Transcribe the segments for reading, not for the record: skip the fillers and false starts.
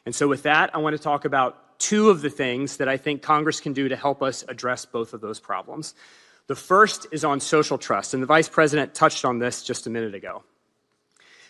And so with that, I want to talk about two of the things that I think Congress can do to help us address both of those problems. The first is on social trust, and the Vice President touched on this just a minute ago.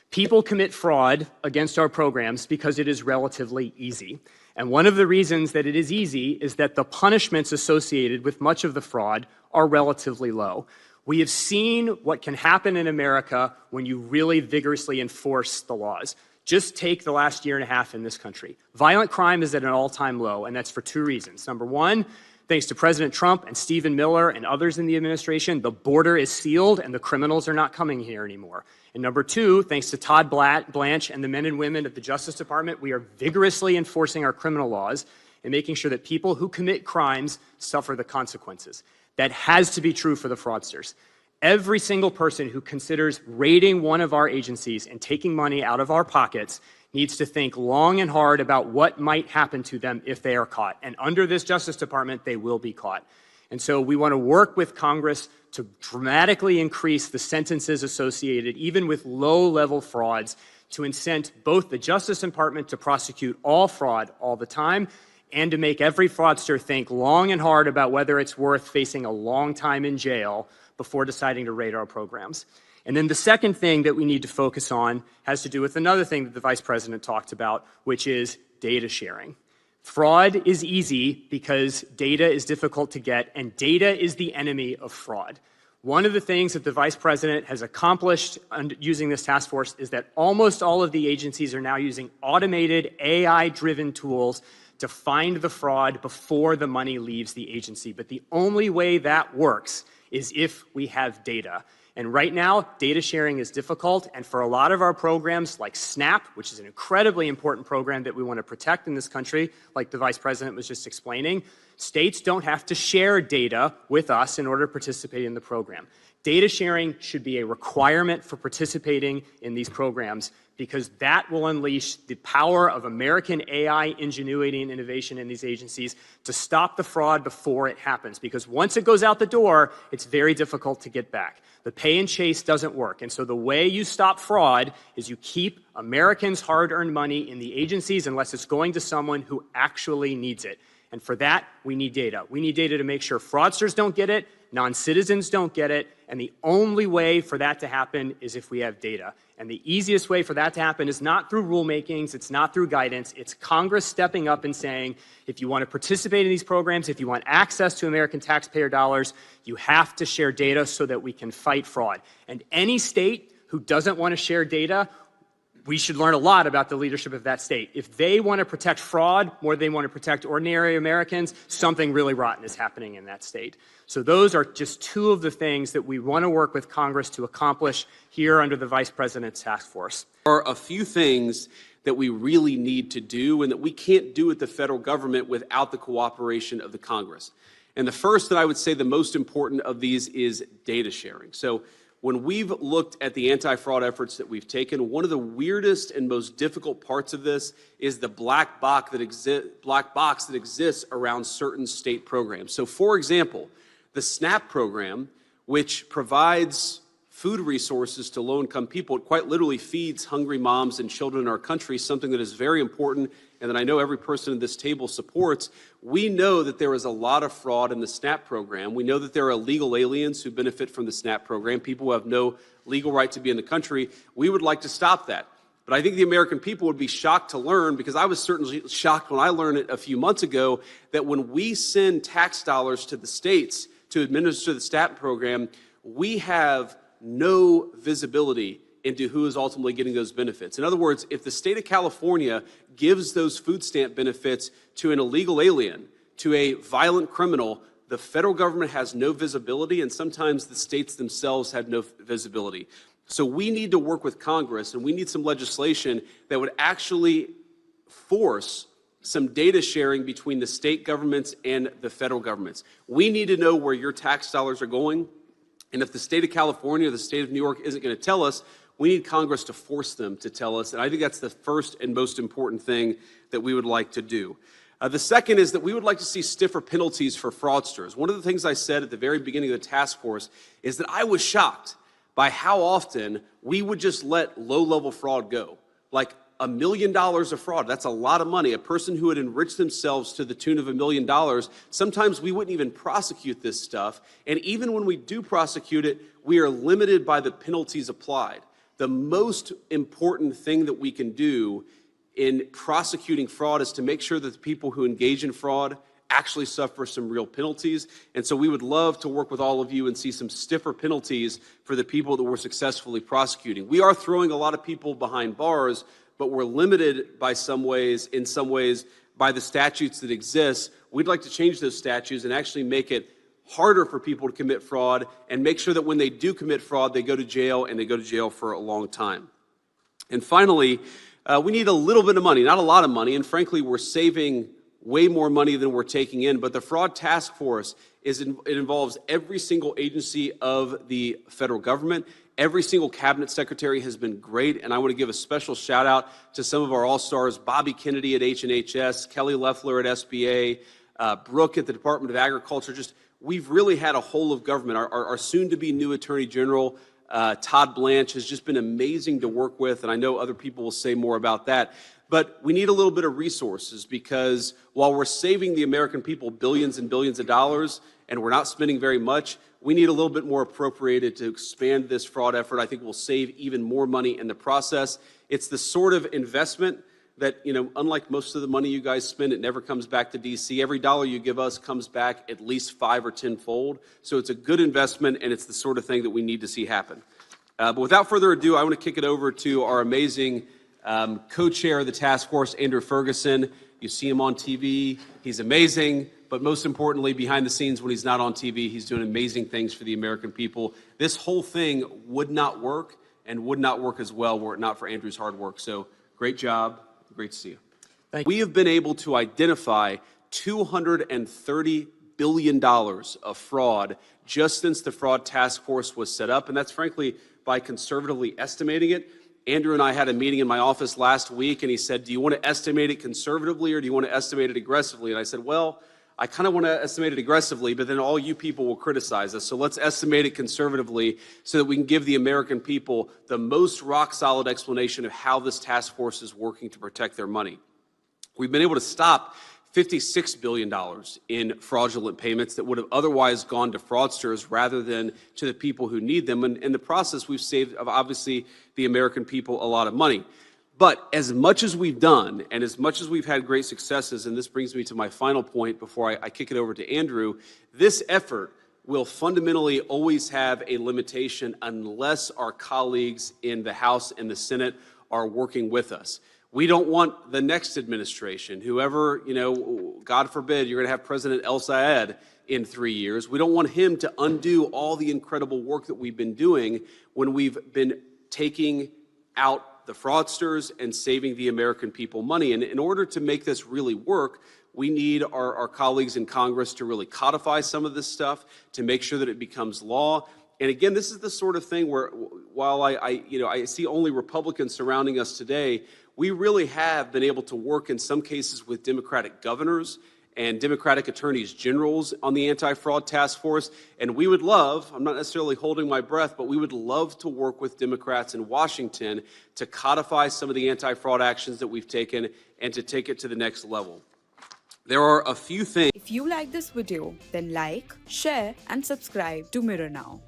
People commit fraud against our programs because it is relatively easy. And one of the reasons that it is easy is that the punishments associated with much of the fraud are relatively low. We have seen what can happen in America when you really vigorously enforce the laws. Just take the last year and a half in this country. Violent crime is at an all-time low, and that's for two reasons. Number one, thanks to President Trump and Stephen Miller and others in the administration, the border is sealed and the criminals are not coming here anymore. And number two, thanks to Todd Blanche and the men and women at the Justice Department, we are vigorously enforcing our criminal laws and making sure that people who commit crimes suffer the consequences. That has to be true for the fraudsters. Every single person who considers raiding one of our agencies and taking money out of our pockets needs to think long and hard about what might happen to them if they are caught. And under this Justice Department, they will be caught. And so we want to work with Congress to dramatically increase the sentences associated, even with low-level frauds, to incent both the Justice Department to prosecute all fraud all the time and to make every fraudster think long and hard about whether it's worth facing a long time in jail before deciding to raid our programs. And then the second thing that we need to focus on has to do with another thing that the Vice President talked about, which is data sharing. Fraud is easy because data is difficult to get, and data is the enemy of fraud. One of the things that the Vice President has accomplished using this task force is that almost all of the agencies are now using automated AI-driven tools to find the fraud before the money leaves the agency. But the only way that works is if we have data. And right now, data sharing is difficult, and for a lot of our programs like SNAP, which is an incredibly important program that we want to protect in this country, like the Vice President was just explaining, states don't have to share data with us in order to participate in the program. Data sharing should be a requirement for participating in these programs because that will unleash the power of American AI ingenuity and innovation in these agencies to stop the fraud before it happens. Because once it goes out the door, it's very difficult to get back. The pay and chase doesn't work. And so the way you stop fraud is you keep Americans' hard-earned money in the agencies unless it's going to someone who actually needs it. And for that, we need data. We need data to make sure fraudsters don't get it, non-citizens don't get it, and the only way for that to happen is if we have data. And the easiest way for that to happen is not through rulemakings, it's not through guidance, it's Congress stepping up and saying, if you want to participate in these programs, if you want access to American taxpayer dollars, you have to share data so that we can fight fraud. And any state who doesn't want to share data, we should learn a lot about the leadership of that state. If they want to protect fraud more than they want to protect ordinary Americans, something really rotten is happening in that state. So those are just two of the things that we want to work with Congress to accomplish here under the Vice President's task force. There are a few things that we really need to do and that we can't do at the federal government without the cooperation of the Congress. And the first that I would say the most important of these is data sharing. So when we've looked at the anti-fraud efforts that we've taken, one of the weirdest and most difficult parts of this is the black box that exists around certain state programs. So for example, the SNAP program, which provides food resources to low-income people, it quite literally feeds hungry moms and children in our country, something that is very important and that I know every person at this table supports. We know that there is a lot of fraud in the SNAP program. We know that there are illegal aliens who benefit from the SNAP program, people who have no legal right to be in the country. We would like to stop that. But I think the American people would be shocked to learn, because I was certainly shocked when I learned it a few months ago, that when we send tax dollars to the states to administer the SNAP program, we have no visibility into who is ultimately getting those benefits. In other words, if the state of California gives those food stamp benefits to an illegal alien, to a violent criminal, the federal government has no visibility, and sometimes the states themselves have no visibility. So we need to work with Congress, and we need some legislation that would actually force some data sharing between the state governments and the federal governments. We need to know where your tax dollars are going, and if the state of California or the state of New York isn't going to tell us, we need Congress to force them to tell us, and I think that's the first and most important thing that we would like to do. The second is that we would like to see stiffer penalties for fraudsters. One of the things I said at the very beginning of the task force is that I was shocked by how often we would just let low-level fraud go. Like, $1 million of fraud, that's a lot of money. A person who had enriched themselves to the tune of $1 million, sometimes we wouldn't even prosecute this stuff. And even when we do prosecute it, we are limited by the penalties applied. The most important thing that we can do in prosecuting fraud is to make sure that the people who engage in fraud actually suffer some real penalties. And so we would love to work with all of you and see some stiffer penalties for the people that we're successfully prosecuting. We are throwing a lot of people behind bars, but we're limited by in some ways, by the statutes that exist. We'd like to change those statutes and actually make it harder for people to commit fraud and make sure that when they do commit fraud, they go to jail, and they go to jail for a long time. And finally, we need a little bit of money, not a lot of money, and frankly, we're saving way more money than we're taking in, but the Fraud Task Force, it involves every single agency of the federal government. Every single cabinet secretary has been great, and I want to give a special shout out to some of our all-stars, Bobby Kennedy at H&HS, Kelly Loeffler at SBA, Brooke at the Department of Agriculture. We've really had a whole of government. Our soon-to-be new Attorney General, Todd Blanche, has just been amazing to work with, and I know other people will say more about that. But we need a little bit of resources, because while we're saving the American people billions and billions of dollars and we're not spending very much, we need a little bit more appropriated to expand this fraud effort. I think we'll save even more money in the process. It's the sort of investment that, unlike most of the money you guys spend, it never comes back to D.C. Every dollar you give us comes back at least 5 or 10-fold. So it's a good investment, and it's the sort of thing that we need to see happen. But without further ado, I want to kick it over to our amazing co-chair of the task force, Andrew Ferguson. You see him on TV. He's amazing. But most importantly, behind the scenes when he's not on TV, he's doing amazing things for the American people. This whole thing would not work and would not work as well were it not for Andrew's hard work. So great job. Great to see you. Thank you. We have been able to identify $230 billion of fraud just since the Fraud Task Force was set up. And that's frankly by conservatively estimating it. Andrew and I had a meeting in my office last week, and he said, do you want to estimate it conservatively or do you want to estimate it aggressively? And I said, well, I kind of want to estimate it aggressively, but then all you people will criticize us. So let's estimate it conservatively so that we can give the American people the most rock-solid explanation of how this task force is working to protect their money. We've been able to stop $56 billion in fraudulent payments that would have otherwise gone to fraudsters rather than to the people who need them. And in the process, we've saved, obviously, the American people a lot of money. But as much as we've done and as much as we've had great successes, and this brings me to my final point before I kick it over to Andrew, this effort will fundamentally always have a limitation unless our colleagues in the House and the Senate are working with us. We don't want the next administration, whoever, God forbid, you're going to have President El Sayed in 3 years. We don't want him to undo all the incredible work that we've been doing when we've been taking out the fraudsters and saving the American people money. And in order to make this really work, we need our colleagues in Congress to really codify some of this stuff, to make sure that it becomes law. And again, this is the sort of thing where, while I see only Republicans surrounding us today, we really have been able to work in some cases with Democratic governors and Democratic attorneys generals on the anti-fraud task force. And we would love, I'm not necessarily holding my breath, but we would love to work with Democrats in Washington to codify some of the anti-fraud actions that we've taken and to take it to the next level. There are a few things. If you like this video, then like, share and subscribe to Mirror Now.